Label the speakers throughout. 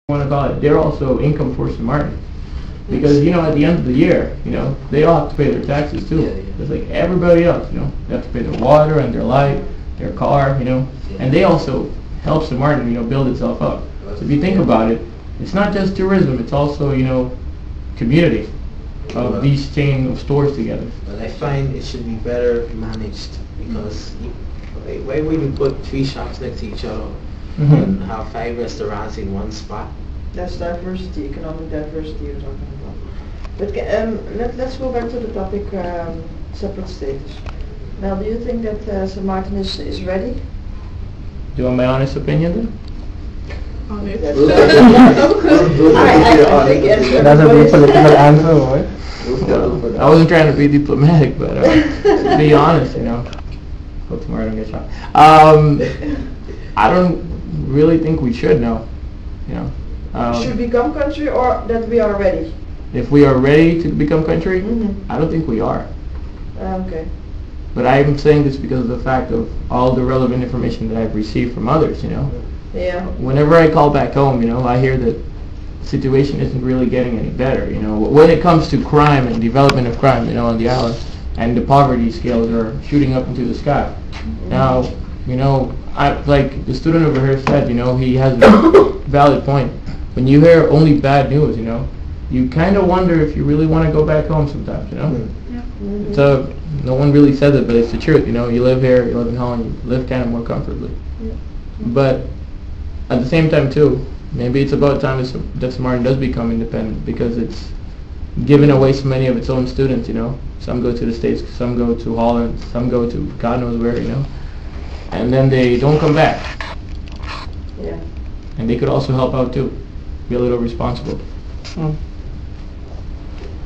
Speaker 1: want to call it, they're also income for St. Martin. Because, at the end of the year, they all have to pay their taxes too. It's like everybody else, they have to pay their water and their light, their car, and they also help St. Martin, build itself up. So if you think about it, it's not just tourism, it's also, community of these chain of stores together.
Speaker 2: But I find it should be better managed because why would you put 3 shops next to each other and have 5 restaurants in one spot?
Speaker 3: That's diversity, economic diversity you're talking about. But let's go back to the topic separate status. Now, do you think that St. Martin is ready?
Speaker 1: Do you want my honest opinion then?
Speaker 3: Honest.
Speaker 1: That's a very political answer, right? I wasn't trying to be diplomatic, but to be honest, hope tomorrow I don't get shot. I don't really think we should know,
Speaker 3: should become country or that we are ready?
Speaker 1: If we are ready to become country, I don't think we are.
Speaker 3: Okay.
Speaker 1: But I'm saying this because of the fact of all the relevant information that I've received from others,
Speaker 3: Yeah.
Speaker 1: Whenever I call back home, I hear that the situation isn't really getting any better, When it comes to crime and development of crime, on the island, and the poverty scales are shooting up into the sky. Now, like the student over here said, he has a valid point. When you hear only bad news, you kind of wonder if you really want to go back home sometimes, So no one really says it, but it's the truth, You live here, you live in Holland, you live kind of more comfortably. But at the same time, too, maybe it's about time that St. Martin does become independent because it's giving away so many of its own students, Some go to the States, some go to Holland, some go to God knows where, And then they don't come back.
Speaker 3: Yeah.
Speaker 1: And they could also help out too. Be a little responsible.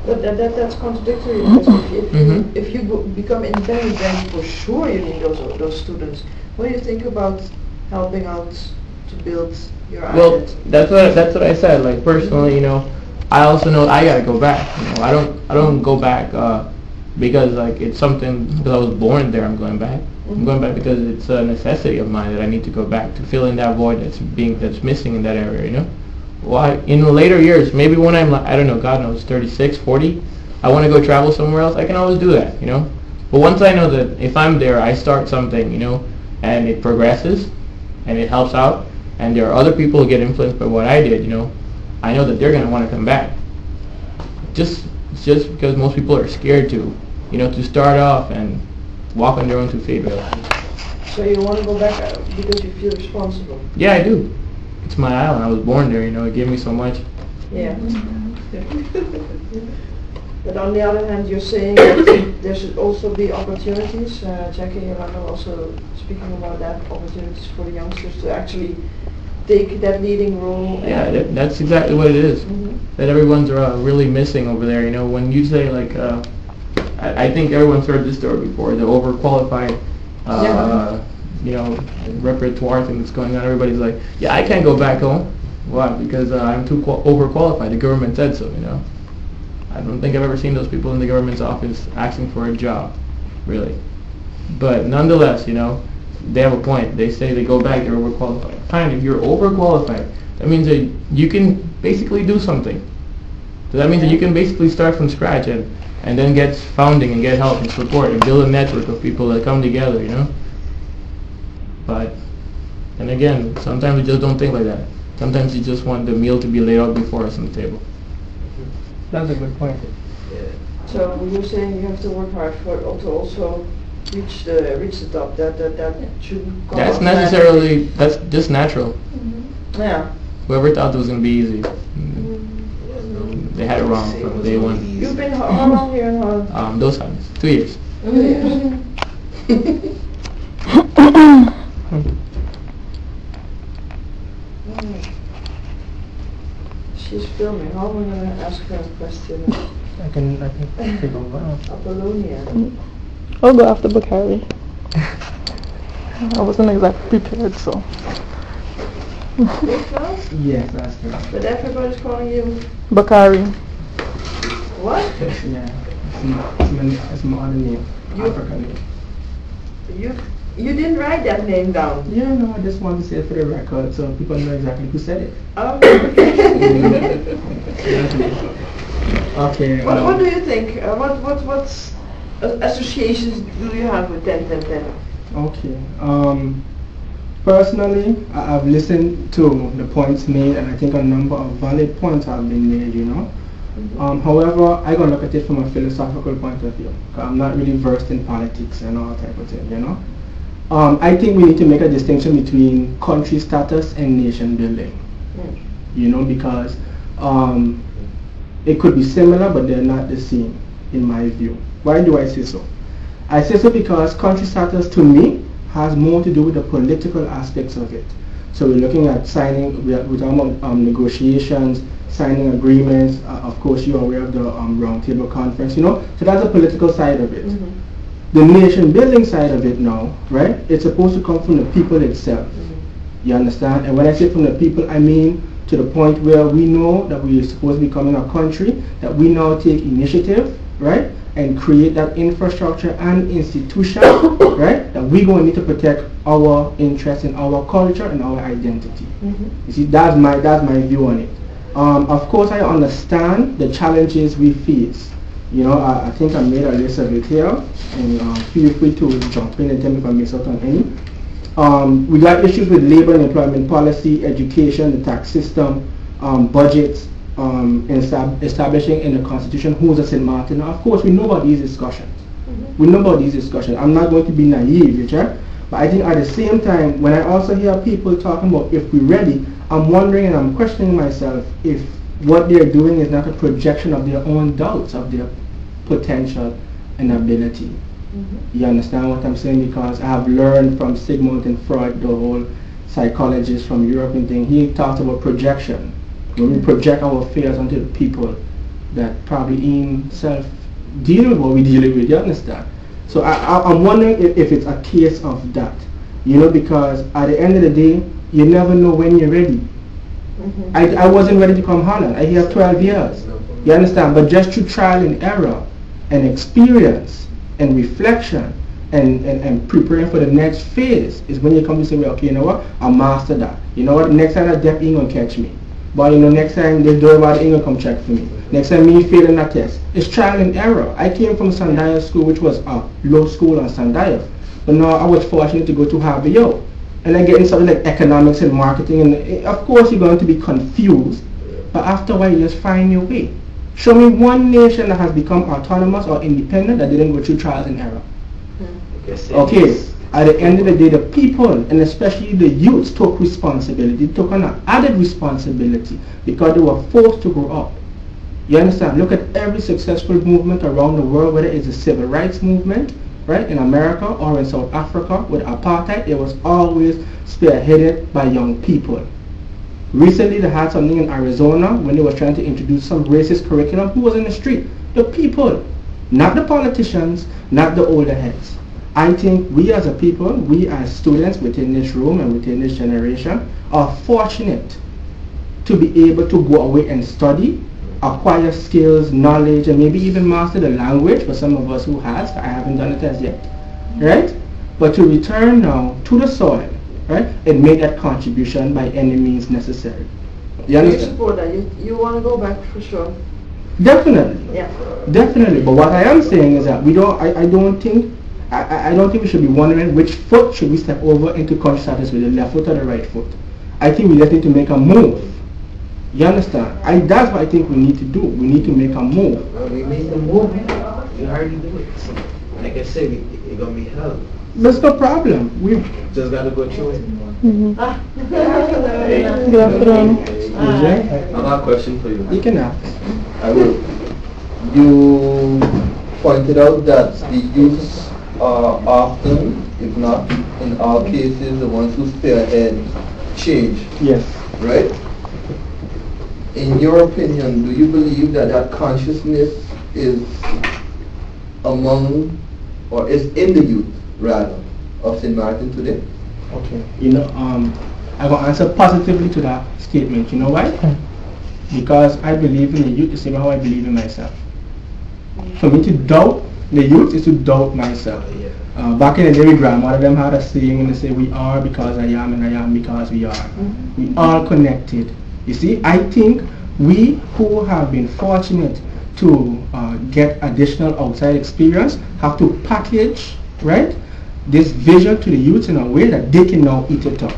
Speaker 3: But that's contradictory because if you become independent, then for sure you need those students. What do you think about helping out to build your island?
Speaker 1: Well, that's what I said. Like personally, I also know I gotta go back. I don't go back because like it's something because I was born there. I'm going back. I'm going back because it's a necessity of mine that I need to go back to fill in that void that's missing in that area. Well, in the later years, maybe when I'm like, I don't know, God knows, 36, 40, I want to go travel somewhere else, I can always do that, But once I know that if I'm there, I start something, and it progresses, and it helps out, and there are other people who get influenced by what I did, I know that they're going to want to come back. Just because most people are scared to start off and walk on their own 2 feet, really.
Speaker 3: So you want to go back because you feel responsible?
Speaker 1: Yeah, I do. It's my island. I was born there, it gave me so much.
Speaker 3: Yeah. But on the other hand, you're saying that there should also be opportunities. Jackie and Yolanda also speaking about that, opportunities for the youngsters to actually take that leading role.
Speaker 1: Yeah, that's exactly what it is. That everyone's really missing over there. When you say like, I think everyone's heard this story before. The overqualified. Repertoire thing that's going on. Everybody's like, yeah, I can't go back home. Why? Because I'm too overqualified. The government said so, I don't think I've ever seen those people in the government's office asking for a job, really. But nonetheless, they have a point. They say they go back, they're overqualified. Fine, if you're overqualified, that means that you can basically do something. So that means that you can basically start from scratch and then get funding and get help and support and build a network of people that come together, But, and again, sometimes we just don't think like that. Sometimes you just want the meal to be laid out before us on the table. That's a good point.
Speaker 2: Yeah.
Speaker 3: So you're saying you have to work hard to also reach the top. That shouldn't come.
Speaker 1: That's necessarily. That's just natural.
Speaker 3: Yeah.
Speaker 1: Whoever thought it was gonna be easy, they had it wrong from day one.
Speaker 3: You've been how long here in Holland?
Speaker 1: Those times, 2 years.
Speaker 3: 2 years. She's filming. How am I going to ask her a question?
Speaker 1: I can take over.
Speaker 3: Apollonia.
Speaker 4: I'll go after Bakari. I wasn't exactly prepared, so.
Speaker 1: Yes, that's true.
Speaker 3: But everybody's calling you
Speaker 4: Bakari.
Speaker 3: what?
Speaker 1: Yeah, it's my other name. African name.
Speaker 3: You didn't write that name down.
Speaker 5: Yeah, no, I just want to say it for the record so people know exactly who said it.
Speaker 3: Oh,
Speaker 5: Okay.
Speaker 3: What do you think? What associations do you have with 10-10-10?
Speaker 5: Okay. Personally, I've listened to the points made, and I think a number of valid points have been made, you know. However, I gotta look at it from a philosophical point of view. I'm not really versed in politics and all type of thing, you know. I think we need to make a distinction between country status and nation building. You know, because it could be similar, but they're not the same, in my view. Why do I say so? I say so because country status, to me, has more to do with the political aspects of it. So we're looking at signing, we're talking about negotiations, signing agreements. Of course, you're aware of the roundtable conference, you know. So that's the political side of it. The nation building side of it now, right? It's supposed to come from the people itself. You understand? And when I say from the people, I mean to the point where we know that we are supposed to be becoming a country, that we now take initiative, right? And create that infrastructure and institution, right? That we're going to need to protect our interests in our culture and our identity. You see, that's my view on it. Of course, I understand the challenges we face. You know, I think I made a list of it here, and feel free to jump in and tell me if I miss out on any. We got issues with labor and employment policy, education, the tax system, budgets, establishing in the Constitution who's a St. Martin. Now, of course, we know about these discussions. We know about these discussions. I'm not going to be naive, Richard, but I think at the same time, when I also hear people talking about if we're ready, I'm wondering and I'm questioning myself if what they're doing is not a projection of their own doubts of their potential and ability. You understand what I'm saying? Because I have learned from Sigmund and Freud, the whole psychologist from Europe and thing, he talks about projection. When we project our fears onto the people that probably ain't self-dealing with what we're dealing with, you understand? So I'm wondering if it's a case of that. You know, because at the end of the day, you never know when you're ready. I wasn't ready to come Holland. I have 12 years. You understand? But just through trial and error and experience and reflection and preparing for the next phase is when you come to say, well, okay, you know what? I mastered that. You know what? Next time that death ain't gonna catch me. But you know, next time they do about it, ain't gonna come check for me. Next time me failing that test. It's trial and error. I came from Sandia School, which was a low school on Sandia. But now I was fortunate to go to Harvey Yo. And then getting something like economics and marketing, and of course you're going to be confused, but after a while you just find your way. Show me one nation that has become autonomous or independent that didn't go through trials and error. Okay, at the end of the day, the people, and especially the youths, took responsibility, took on an added responsibility because they were forced to grow up. You understand? Look at every successful movement around the world, whether it's a civil rights movement, right, in America or in South Africa with apartheid, it was always spearheaded by young people. Recently they had something in Arizona when they were trying to introduce some racist curriculum. Who was in the street? The people, not the politicians, not the older heads. I think we as a people, we as students within this room and within this generation are fortunate to be able to go away and study, acquire skills, knowledge, and maybe even master the language for some of us who has. I haven't done it as yet, right? But to return now to the soil, right, and make that contribution by any means necessary. You understand?
Speaker 3: You support that? You want to go back for sure?
Speaker 5: Definitely.
Speaker 3: Yeah.
Speaker 5: Definitely. But what I am saying is that we don't. I don't think we should be wondering which foot should we step over into country status with, the left foot or the right foot. I think we just need to make a move. You understand? That's what I think we need to do. We need to make a move.
Speaker 2: Well, we made the move. We already do it. So, like I said, it's going to be hell.
Speaker 5: That's no problem. We
Speaker 2: just got to go through it.
Speaker 4: Good afternoon.
Speaker 6: I have a question for you.
Speaker 5: You can ask.
Speaker 6: I will. You pointed out that the youths are often, if not in all cases, the ones who spearhead change.
Speaker 5: Yes.
Speaker 6: Right? In your opinion, do you believe that that consciousness is among, or is in the youth, rather, of St. Martin today?
Speaker 5: Okay. You know, I'm going to answer positively to that statement. You know why? Because I believe in the youth the same how I believe in myself. For me to doubt The youth is to doubt myself. Back in the day, grandmother them had a saying, and they say, we are because I am, and I am because we are. We are connected. You see, I think we who have been fortunate to get additional outside experience have to package, right, this vision to the youths in a way that they can now eat it up.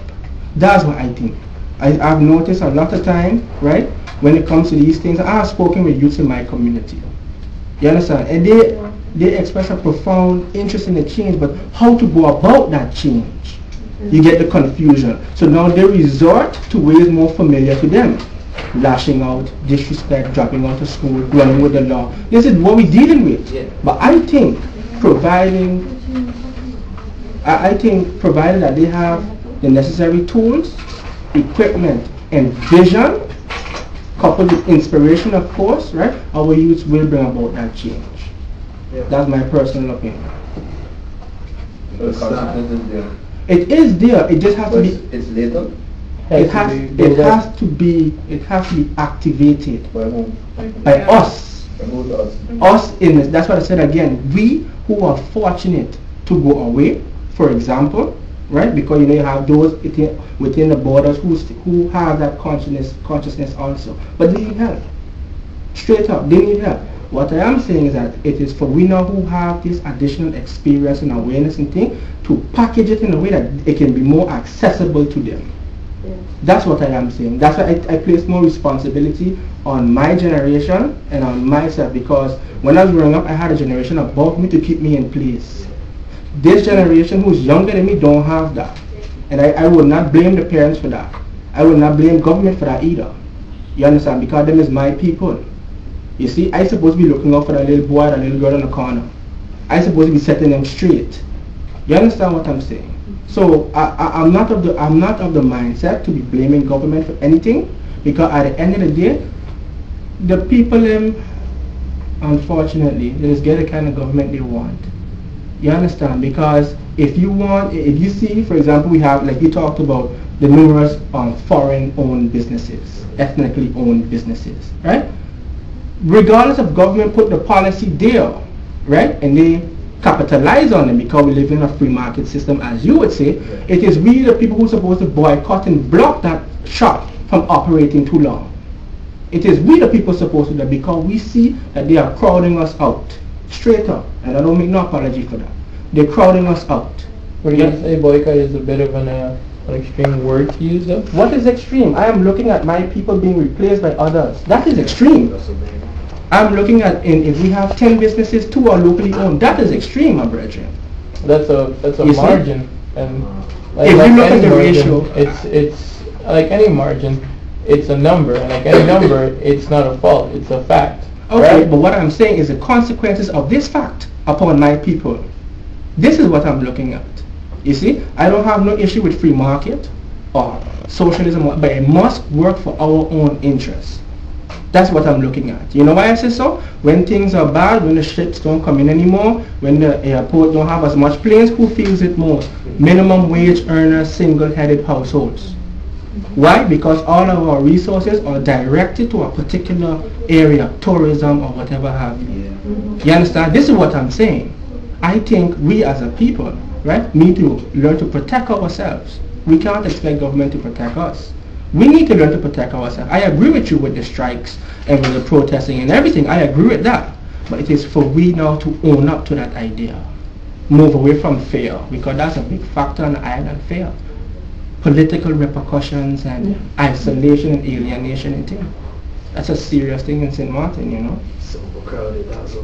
Speaker 5: That's what I think. I've noticed a lot of time, right, when it comes to these things. I have spoken with youths in my community. You understand? And they express a profound interest in the change, but how to go about that change? You get the confusion. So now they resort to ways more familiar to them. Lashing out, disrespect, dropping out of school, running with the law. This is what we're dealing with. But I think provided that they have the necessary tools, equipment, and vision, coupled with inspiration, of course, right, our youths will bring about that change. That's my personal opinion.
Speaker 6: So the consciousness is there.
Speaker 5: It is there. It just has to be.
Speaker 6: It's later.
Speaker 5: It has to be activated
Speaker 6: By whom?
Speaker 5: by us.
Speaker 6: By who's us?
Speaker 5: Us in this. That's what I said again. We who are fortunate to go away, for example, right? Because you have those within the borders who have that consciousness also, but they need help. Straight up, they need help. What I am saying is that it is for we now who have this additional experience and awareness and thing to package it in a way that it can be more accessible to them. That's what I am saying. That's why I place more responsibility on my generation and on myself, because when I was growing up, I had a generation above me to keep me in place. This generation who's younger than me don't have that. And I would not blame the parents for that. I would not blame government for that either. You understand? Because them is my people. You see, I supposed to be looking out for that little boy, that little girl in the corner. I supposed to be setting them straight. You understand what I'm saying? So I'm not of the mindset to be blaming government for anything, because at the end of the day, the people unfortunately they just get the kind of government they want. You understand? Because if you see, for example, we have, like you talked about, the numerous foreign-owned businesses, ethnically owned businesses, right? Regardless of government put the policy there, right, and they capitalize on it, because we live in a free market system, as you would say, it is we the people who are supposed to boycott and block that shop from operating too long. It is we the people supposed to do that, because we see that they are crowding us out. Straight up. And I don't make no apology for that. They're crowding us out.
Speaker 1: Would you say boycott is a bit of an extreme word to use though?
Speaker 5: What is extreme? I am looking at my people being replaced by others. That is extreme. I'm looking at, if we have 10 businesses, 2 are locally owned. That is extreme, my brethren.
Speaker 1: That's a margin. And
Speaker 5: if you look at the ratio,
Speaker 1: it's like any margin, it's a number, and like any number, it's not a fault, it's a fact.
Speaker 5: Okay, right? But what I'm saying is the consequences of this fact upon my people. This is what I'm looking at. You see, I don't have no issue with free market or socialism, but it must work for our own interests. That's what I'm looking at. You know why I say so? When things are bad, when the ships don't come in anymore, when the airport don't have as much planes, who feels it most? Minimum wage earners, single-headed households. Why? Because all of our resources are directed to a particular area, tourism or whatever have you. You understand? This is what I'm saying. I think we as a people, right, need to learn to protect ourselves. We can't expect government to protect us. We need to learn to protect ourselves. I agree with you with the strikes and with the protesting and everything. I agree with that. But it is for we now to own up to that idea. Move away from fear, because that's a big factor on the island, fear. Political repercussions and isolation and alienation and things. That's a serious thing in St. Martin, you know.
Speaker 2: So crowded, that's all.